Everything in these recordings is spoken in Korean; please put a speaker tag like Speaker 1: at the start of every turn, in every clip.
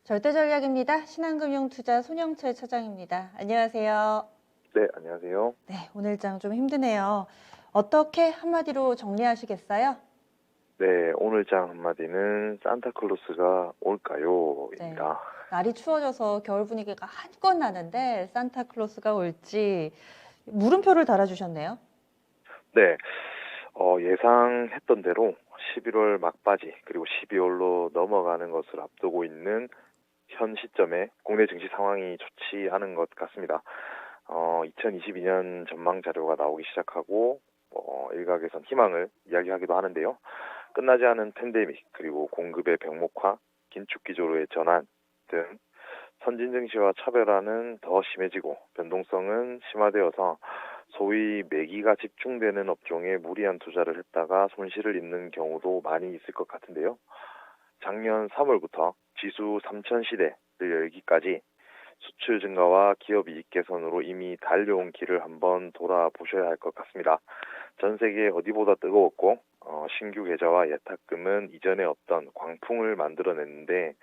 Speaker 1: 절대전략입니다. 신한금융투자 손영철 차장입니다. 안녕하세요.
Speaker 2: 네, 안녕하세요.
Speaker 1: 네, 오늘 장 좀 힘드네요. 어떻게 한마디로 정리하시겠어요?
Speaker 2: 네, 오늘 장 한마디는 산타클로스가 올까요?
Speaker 1: 네,
Speaker 2: 입니다.
Speaker 1: 날이 추워져서 겨울 분위기가 한껏 나는데 산타클로스가 올지 물음표를 달아주셨네요.
Speaker 2: 네, 예상했던 대로 11월 막바지 그리고 12월로 넘어가는 것을 앞두고 있는 현 시점에 국내 증시 상황이 좋지 않은 것 같습니다. 2022년 전망 자료가 나오기 시작하고 일각에선 희망을 이야기하기도 하는데요. 끝나지 않은 팬데믹 그리고 공급의 병목화, 긴축 기조로의 전환 등 선진 증시와 차별화는 더 심해지고 변동성은 심화되어서 소위 매기가 집중되는 업종에 무리한 투자를 했다가 손실을 입는 경우도 많이 있을 것 같은데요. 작년 3월부터 지수 3000시대를 열기까지 수출 증가와 기업 이익 개선으로 이미 달려온 길을 한번 돌아보셔야 할 것 같습니다. 전 세계 어디보다 뜨거웠고 신규 계좌와 예탁금은 이전에 없던 광풍을 만들어냈는데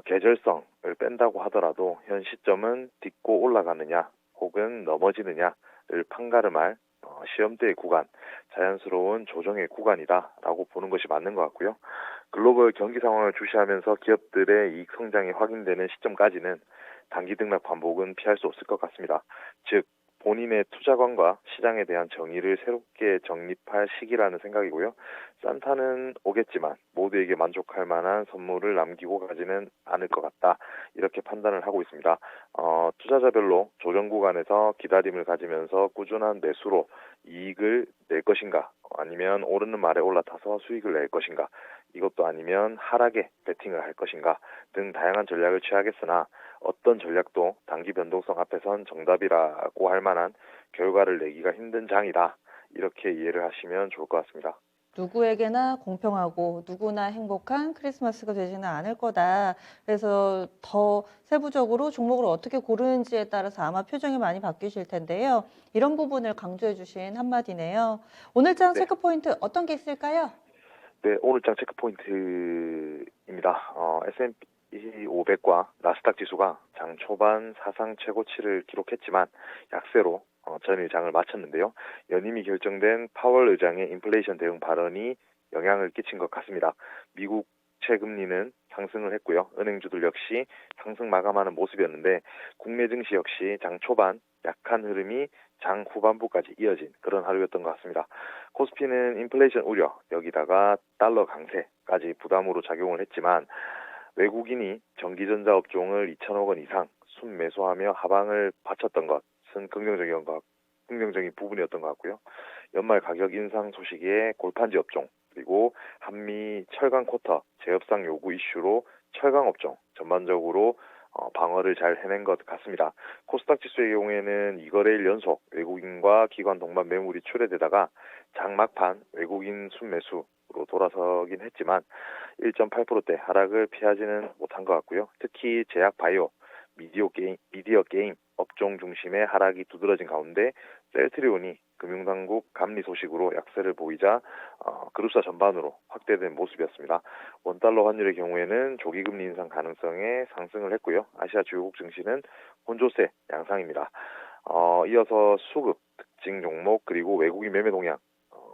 Speaker 2: 계절성을 뺀다고 하더라도 현 시점은 딛고 올라가느냐 혹은 넘어지느냐를 판가름할 시험대의 구간, 자연스러운 조정의 구간이다라고 보는 것이 맞는 것 같고요. 글로벌 경기 상황을 주시하면서 기업들의 이익 성장이 확인되는 시점까지는 단기 등락 반복은 피할 수 없을 것 같습니다. 즉 본인의 투자관과 시장에 대한 정의를 새롭게 정립할 시기라는 생각이고요. 산타는 오겠지만 모두에게 만족할 만한 선물을 남기고 가지는 않을 것 같다. 이렇게 판단을 하고 있습니다. 투자자별로 조정 구간에서 기다림을 가지면서 꾸준한 매수로 이익을 낼 것인가, 아니면 오르는 말에 올라타서 수익을 낼 것인가, 이것도 아니면 하락에 베팅을 할 것인가 등 다양한 전략을 취하겠으나 어떤 전략도 단기 변동성 앞에선 정답이라고 할 만한 결과를 내기가 힘든 장이다. 이렇게 이해를 하시면 좋을 것 같습니다.
Speaker 1: 누구에게나 공평하고 누구나 행복한 크리스마스가 되지는 않을 거다. 그래서 더 세부적으로 종목을 어떻게 고르는지에 따라서 아마 표정이 많이 바뀌실 텐데요. 이런 부분을 강조해 주신 한마디네요. 오늘 장
Speaker 2: 네.
Speaker 1: 체크포인트 어떤 게 있을까요?
Speaker 2: 네, 오늘장 체크포인트입니다. S&P 500과 나스닥 지수가 장 초반 사상 최고치를 기록했지만 약세로 전일 장을 마쳤는데요. 연임이 결정된 파월 의장의 인플레이션 대응 발언이 영향을 끼친 것 같습니다. 미국 채금리는 상승을 했고요. 은행주들 역시 상승 마감하는 모습이었는데 국내 증시 역시 장 초반 약한 흐름이 장 후반부까지 이어진 그런 하루였던 것 같습니다. 코스피는 인플레이션 우려, 여기다가 달러 강세까지 부담으로 작용을 했지만 외국인이 전기전자 업종을 2천억 원 이상 순매수하며 하방을 바쳤던 것은 긍정적인 부분이었던 것 같고요. 연말 가격 인상 소식에 골판지 업종, 그리고 한미 철강 쿼터 재협상 요구 이슈로 철강 업종 전반적으로 방어를 잘 해낸 것 같습니다. 코스닥 지수의 경우에는 2거래일 연속 외국인과 기관 동반 매물이 출회되다가 장 막판 외국인 순매수로 돌아서긴 했지만 1.8%대 하락을 피하지는 못한 것 같고요. 특히 제약 바이오, 미디어 게임 업종 중심의 하락이 두드러진 가운데 셀트리온이 금융당국 감리 소식으로 약세를 보이자 그룹사 전반으로 확대된 모습이었습니다. 원달러 환율의 경우에는 조기금리 인상 가능성에 상승을 했고요. 아시아 주요국 증시는 혼조세 양상입니다. 이어서 수급, 특징 종목 그리고 외국인 매매 동향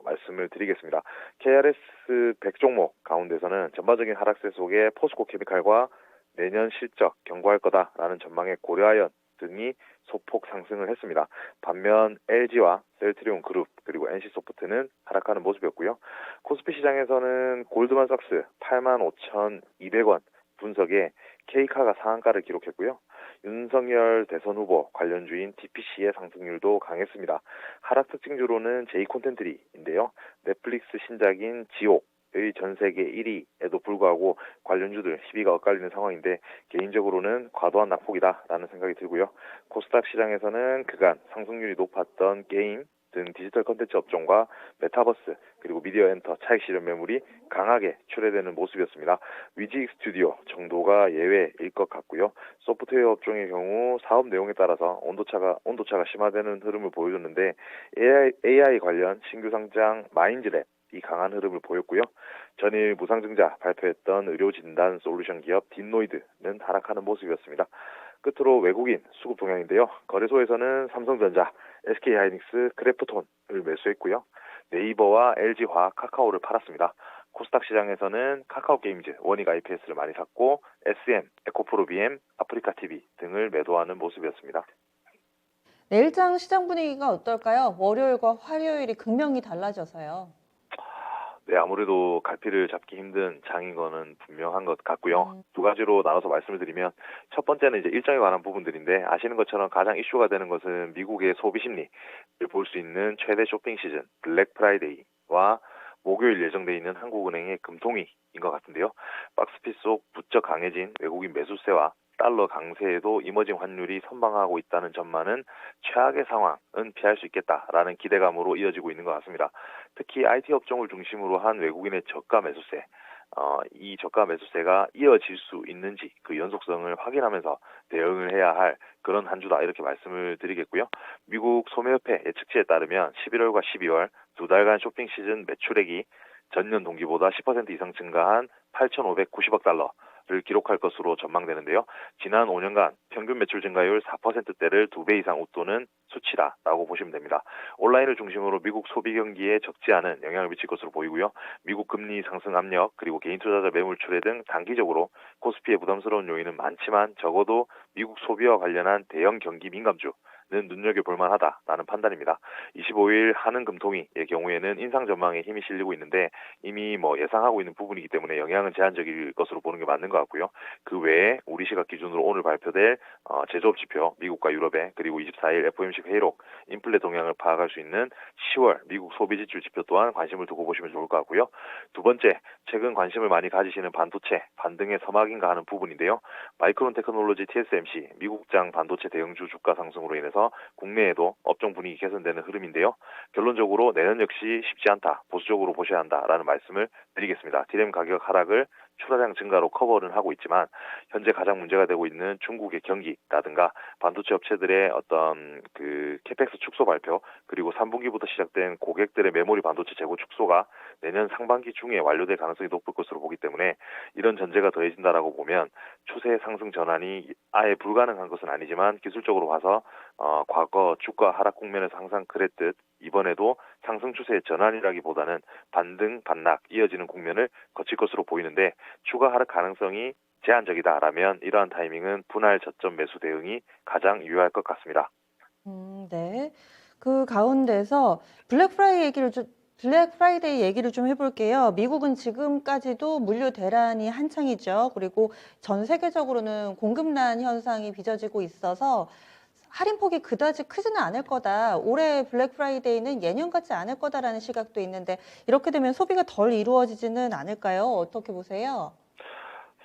Speaker 2: 말씀을 드리겠습니다. KRS 100 종목 가운데서는 전반적인 하락세 속에 포스코 케미칼과 내년 실적 경고할 거다라는 전망에 고려하연 등이 소폭 상승을 했습니다. 반면 LG와 셀트리온 그룹 그리고 NC소프트는 하락하는 모습이었고요. 코스피 시장에서는 골드만삭스 85,200원 분석에 K카가 상한가를 기록했고요. 윤석열 대선 후보 관련주인 TPC의 상승률도 강했습니다. 하락 특징주로는 J콘텐트리인데요. 넷플릭스 신작인 지옥의 전 세계 1위에도 불구하고 관련주들 시비가 엇갈리는 상황인데 개인적으로는 과도한 낙폭이다라는 생각이 들고요. 코스닥 시장에서는 그간 상승률이 높았던 게임 등 디지털 컨텐츠 업종과 메타버스 그리고 미디어 엔터 차익 실현 매물이 강하게 출회되는 모습이었습니다. 위직 스튜디오 정도가 예외일 것 같고요. 소프트웨어 업종의 경우 사업 내용에 따라서 온도차가 심화되는 흐름을 보여줬는데 AI 관련 신규 상장 마인즈랩 이 강한 흐름을 보였고요. 전일 무상증자 발표했던 의료진단 솔루션 기업 딥노이드는 하락하는 모습이었습니다. 끝으로 외국인 수급 동향인데요. 거래소에서는 삼성전자, SK하이닉스, 크래프톤을 매수했고요. 네이버와 LG화학, 카카오를 팔았습니다. 코스닥 시장에서는 카카오게임즈, 원익 IPS를 많이 샀고 SM, 에코프로비엠, 아프리카TV 등을 매도하는 모습이었습니다.
Speaker 1: 내일장 시장 분위기가 어떨까요? 월요일과 화요일이 극명히 달라져서요.
Speaker 2: 네, 아무래도 갈피를 잡기 힘든 장인 거는 분명한 것 같고요.
Speaker 1: 음.
Speaker 2: 두 가지로 나눠서 말씀을 드리면 첫 번째는 이제 일정에 관한 부분들인데 아시는 것처럼 가장 이슈가 되는 것은 미국의 소비 심리를 볼 수 있는 최대 쇼핑 시즌 블랙 프라이데이와 목요일 예정돼 있는 한국은행의 금통위인 것 같은데요. 박스핏 속 부쩍 강해진 외국인 매수세와 달러 강세에도 이머징 환율이 선방하고 있다는 전망은 최악의 상황은 피할 수 있겠다라는 기대감으로 이어지고 있는 것 같습니다. 특히 IT 업종을 중심으로 한 외국인의 저가 매수세, 이 저가 매수세가 이어질 수 있는지 그 연속성을 확인하면서 대응을 해야 할 그런 한 주다 이렇게 말씀을 드리겠고요. 미국 소매협회 예측치에 따르면 11월과 12월 두 달간 쇼핑 시즌 매출액이 전년 동기보다 10% 이상 증가한 8,590억 달러를 기록할 것으로 전망되는데요. 지난 5년간 평균 매출 증가율 4%대를 2배 이상 웃도는 수치다라고 보시면 됩니다. 온라인을 중심으로 미국 소비 경기에 적지 않은 영향을 미칠 것으로 보이고요. 미국 금리 상승 압력 그리고 개인 투자자 매물 출회 등 단기적으로 코스피의 부담스러운 요인은 많지만 적어도 미국 소비와 관련한 대형 경기 민감주 는 눈여겨볼 만하다라는 판단입니다. 25일 한은금통위의 경우에는 인상 전망에 힘이 실리고 있는데 이미 예상하고 있는 부분이기 때문에 영향은 제한적일 것으로 보는 게 맞는 것 같고요. 그 외에 우리 시각 기준으로 오늘 발표될 제조업 지표 미국과 유럽의 그리고 24일 FOMC 회의록 인플레 동향을 파악할 수 있는 10월 미국 소비 지출 지표 또한 관심을 두고 보시면 좋을 것 같고요. 두 번째, 최근 관심을 많이 가지시는 반도체 반등의 서막인가 하는 부분인데요. 마이크론 테크놀로지 TSMC 미국장 반도체 대형주 주가 상승으로 인해서 국내에도 업종 분위기 개선되는 흐름인데요. 결론적으로 내년 역시 쉽지 않다, 보수적으로 보셔야 한다라는 말씀을 드리겠습니다. 디램 가격 하락을 출하량 증가로 커버는 하고 있지만 현재 가장 문제가 되고 있는 중국의 경기라든가 반도체 업체들의 어떤 그 캐펙스 축소 발표 그리고 3분기부터 시작된 고객들의 메모리 반도체 재고 축소가 내년 상반기 중에 완료될 가능성이 높을 것으로 보기 때문에 이런 전제가 더해진다라고 보면 추세 상승 전환이 아예 불가능한 것은 아니지만 기술적으로 봐서 과거 주가 하락 국면에서 항상 그랬듯 이번에도 상승 추세의 전환이라기보다는 반등 반락 이어지는 국면을 거칠 것으로 보이는데 추가 하락 가능성이 제한적이다라면 이러한 타이밍은 분할 저점 매수 대응이 가장 유효할 것 같습니다.
Speaker 1: 네. 그 가운데서 블랙 프라이데이 얘기를 좀 해볼게요. 미국은 지금까지도 물류 대란이 한창이죠. 그리고 전 세계적으로는 공급난 현상이 빚어지고 있어서 할인폭이 그다지 크지는 않을 거다. 올해 블랙 프라이데이는 예년 같지 않을 거다라는 시각도 있는데 이렇게 되면 소비가 덜 이루어지지는 않을까요? 어떻게 보세요?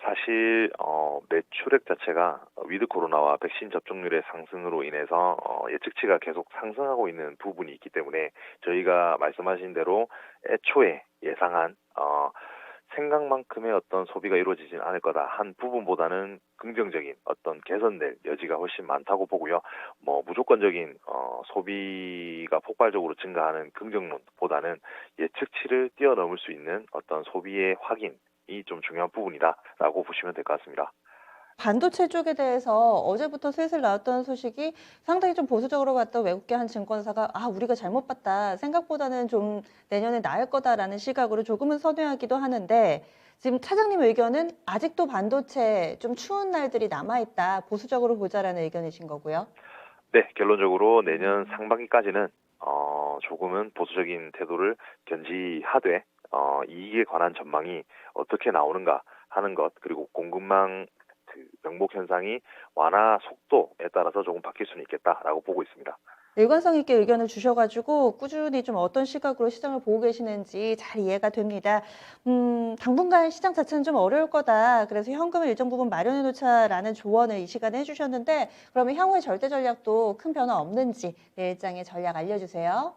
Speaker 2: 사실 매출액 자체가 위드 코로나와 백신 접종률의 상승으로 인해서 예측치가 계속 상승하고 있는 부분이 있기 때문에 저희가 말씀하신 대로 애초에 예상한 생각만큼의 어떤 소비가 이루어지진 않을 거다 한 부분보다는 긍정적인 어떤 개선될 여지가 훨씬 많다고 보고요. 무조건적인 소비가 폭발적으로 증가하는 긍정론보다는 예측치를 뛰어넘을 수 있는 어떤 소비의 확인이 좀 중요한 부분이다라고 보시면 될 것 같습니다.
Speaker 1: 반도체 쪽에 대해서 어제부터 슬슬 나왔던 소식이 상당히 좀 보수적으로 봤던 외국계 한 증권사가 우리가 잘못 봤다. 생각보다는 좀 내년에 나을 거다라는 시각으로 조금은 선회하기도 하는데 지금 차장님 의견은 아직도 반도체 좀 추운 날들이 남아있다. 보수적으로 보자라는 의견이신 거고요.
Speaker 2: 네, 결론적으로 내년 상반기까지는 조금은 보수적인 태도를 견지하되 이익에 관한 전망이 어떻게 나오는가 하는 것 그리고 공급망 그 명목 현상이 완화 속도에 따라서 조금 바뀔 수는 있겠다라고 보고 있습니다.
Speaker 1: 일관성 있게 의견을 주셔가지고 꾸준히 좀 어떤 시각으로 시장을 보고 계시는지 잘 이해가 됩니다. 당분간 시장 자체는 좀 어려울 거다. 그래서 현금을 일정 부분 마련해 놓자라는 조언을 이 시간에 해주셨는데 그러면 향후의 절대 전략도 큰 변화 없는지 내일장의 전략 알려주세요.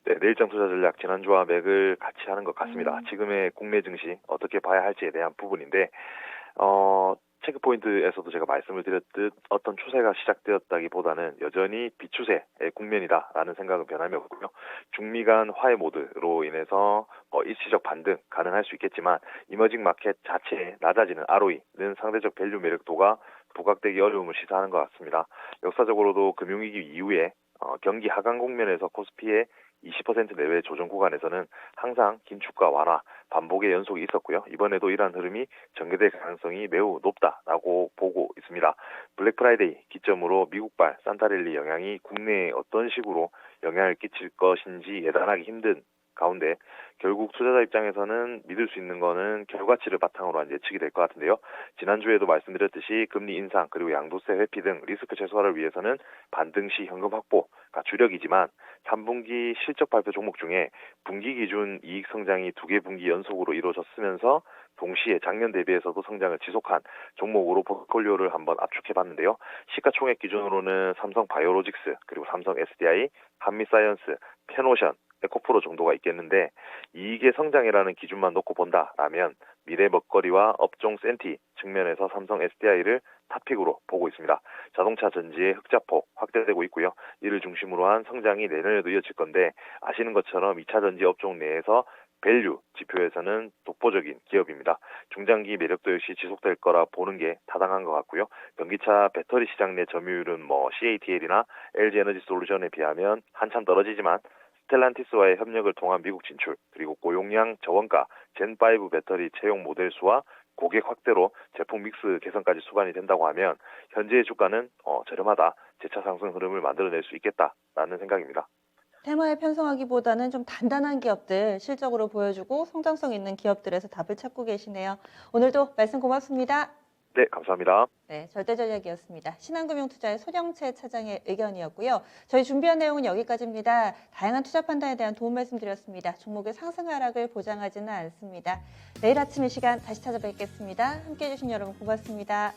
Speaker 2: 네, 내일장 투자 전략 지난주와 맥을 같이 하는 것 같습니다.
Speaker 1: 음.
Speaker 2: 지금의 국내 증시 어떻게 봐야 할지에 대한 부분인데 체크포인트에서도 제가 말씀을 드렸듯 어떤 추세가 시작되었다기보다는 여전히 비추세의 국면이다라는 생각은 변함이 없고요. 중미 간 화해 모드로 인해서 일시적 반등 가능할 수 있겠지만 이머징 마켓 자체에 낮아지는 ROE는 상대적 밸류 매력도가 부각되기 어려움을 시사하는 것 같습니다. 역사적으로도 금융위기 이후에 경기 하강 국면에서 코스피의 20% 내외 조정 구간에서는 항상 긴축과 완화, 반복의 연속이 있었고요. 이번에도 이러한 흐름이 전개될 가능성이 매우 높다라고 보고 있습니다. 블랙 프라이데이 기점으로 미국발 산타랠리 영향이 국내에 어떤 식으로 영향을 끼칠 것인지 예단하기 힘든 가운데 결국 투자자 입장에서는 믿을 수 있는 거는 결과치를 바탕으로 한 예측이 될 것 같은데요. 지난주에도 말씀드렸듯이 금리 인상 그리고 양도세 회피 등 리스크 최소화를 위해서는 반등 시 현금 확보가 주력이지만 3분기 실적 발표 종목 중에 분기 기준 이익 성장이 2개 분기 연속으로 이루어졌으면서 동시에 작년 대비해서도 성장을 지속한 종목으로 포트폴리오를 한번 압축해 봤는데요. 시가총액 기준으로는 삼성 바이오로직스 그리고 삼성 SDI, 한미사이언스, 페노션, 에코프로 정도가 있겠는데 이익의 성장이라는 기준만 놓고 본다라면 미래 먹거리와 업종 센티 측면에서 삼성 SDI를 탑픽으로 보고 있습니다. 자동차 전지의 흑자폭 확대되고 있고요. 이를 중심으로 한 성장이 내년에도 이어질 건데 아시는 것처럼 2차 전지 업종 내에서 밸류 지표에서는 독보적인 기업입니다. 중장기 매력도 역시 지속될 거라 보는 게 타당한 것 같고요. 전기차 배터리 시장 내 점유율은 CATL이나 LG에너지솔루션에 비하면 한참 떨어지지만 스텔란티스와의 협력을 통한 미국 진출, 그리고 고용량 저원가 젠5 배터리 채용 모델 수와 고객 확대로 제품 믹스 개선까지 수반이 된다고 하면 현재의 주가는 저렴하다, 재차 상승 흐름을 만들어낼 수 있겠다라는 생각입니다.
Speaker 1: 테마에 편성하기보다는 좀 단단한 기업들, 실적으로 보여주고 성장성 있는 기업들에서 답을 찾고 계시네요. 오늘도 말씀 고맙습니다.
Speaker 2: 네, 감사합니다.
Speaker 1: 네, 절대전략이었습니다. 신한금융투자의 손영채 차장의 의견이었고요. 저희 준비한 내용은 여기까지입니다. 다양한 투자 판단에 대한 도움 말씀드렸습니다. 종목의 상승 하락을 보장하지는 않습니다. 내일 아침 이 시간 다시 찾아뵙겠습니다. 함께해 주신 여러분 고맙습니다.